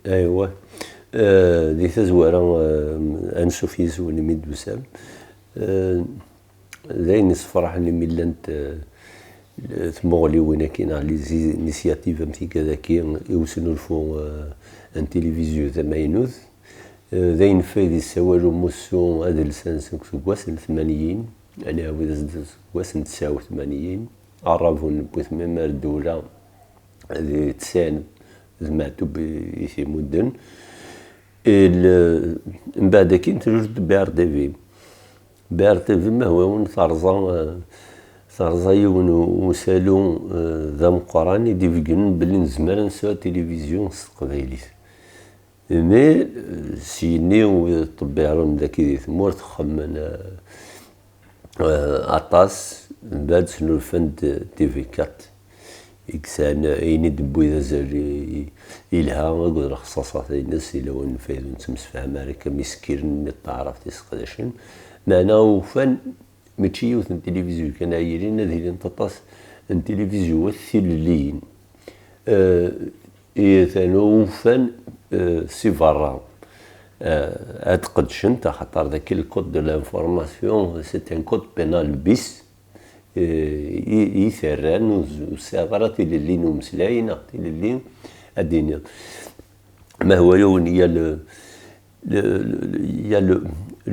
ايوا. دي تزوارة انشوف يسوني ميد وسام. داين الصفراح اللي ملانت تمغلي وين كاين لي زينيسياتيف امتي كذاكي يوسنوا الفو ان تيليفزيون ثماينوث. داين فايد يسوالو موسو هذا لسان سكواس الثمانيين، انا ويز سكواس 89 عرفون بوثمام الدولة هذه تسان زمعتو بيثي مدن. من بعد كي تجد بي ار تي في. بي ار تي في ما هو ثارزا يون وسالو ذا مقراني ديفيكن بلي نزمر نسوا تلفزيون قبايليت. مي سيني وطبيعهم ذاك دي ثمورت خمن عطاس من بعد شنو الفند تي في 4 إكسان أيني دبوي ذا زالي إلها أقول رخصاصات الناس إلا وين فايدو نتمسفهم هاكا مسكين تعرف تسقداشن معناه وفن ماشي يوث التلفزيون كان عايرين هذه تطاس التلفزيون الثليين ثانو وفن سي فران أتقدشن خاطر ذاك الكود دو لانفورماسيون سي ان كود بينال بيس يثران وسافرات اللي نمسلاين اللي الدنيا ما هو يون il y a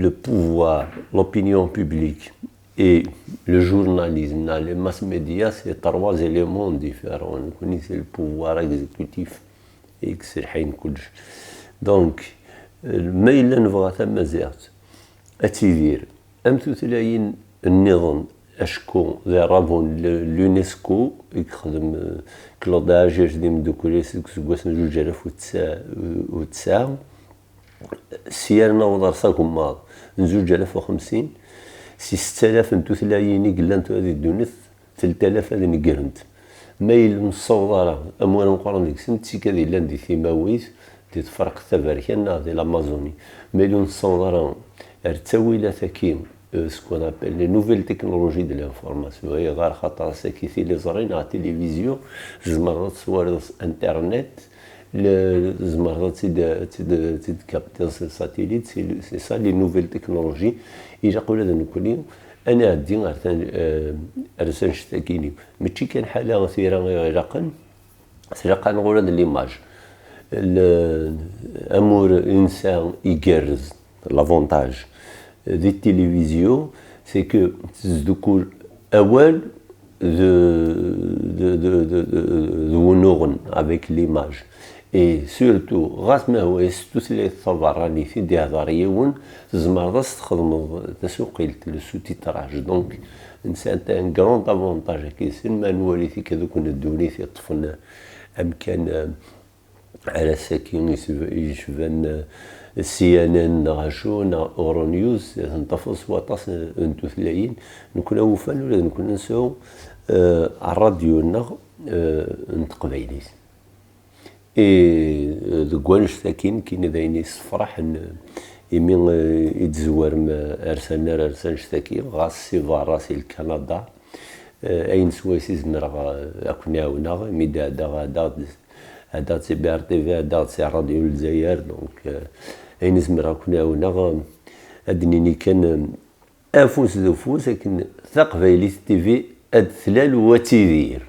le pouvoir, l'opinion publique et le journalisme. Dans les mass médias, c'est trois éléments différents. On connaît le pouvoir exécutif et donc ما إلا نبغى ثم زيرت أتيدير أمثو تلاين النظام أشكو ذا رافون اليونسكو يخدم كلوداج يخدم دوكولي سكواس جوج آلاف وتسعة سيارنا وضرساكم ماض نزوج آلاف وخمسين سي 6000 نتو تلايني قلانتو هذه الدونث 3000 هذه نقرنت مايل نصوض أموال مقارنة ديك سنت سي كذي لان دي ثيماويث تفرق تباركنا دي لامازوني مايل نصوض ارتويلة ثكيم سكون ابل لي نوفيل تكنولوجي دو لانفورماسيون هي غير خاطر ساكيثي لي زرين على التلفزيون زمرات صور انترنت زمرات تيد كابتر ساتيليت سي سا لي نوفيل تكنولوجي إلا قولنا نكوني انا عندي ارسان شتاكيني ماشي كان حاله ثيره غير سرقا نقول هذا ليماج امور انسان يجرز لافونتاج دي التلفزيون سي كو تزدكول اول ذو نورن افيك ليماج اي سورتو غاس ما هو يستثلي الثبراني في دي هضاريون تزمر تخدم تسوقيل لو تيتراج دونك انسان ان كرون افونتاج كيسن ما نوري في كذوك ندوني في طفنا امكان على ساكين يشفن سي ان ان غاشون اورو نيوز نطفص واطاس انتو ثلاين نكون وفان ولا نكون نساو الراديو نغ نتقبايليس اي دكوانش ساكين كاين دايني صفراح يمين يتزور ارسان شتاكي غاس سي راسي الكندا اين سويسي زمر اكوناونا ميدا هذا سي بي ار تي في هذا سي راديو الجزائر دونك اين زمر اكوناونا ادنيني كان افوس ذو فوس لكن ثقفايلي تي في اد ثلال وتيدير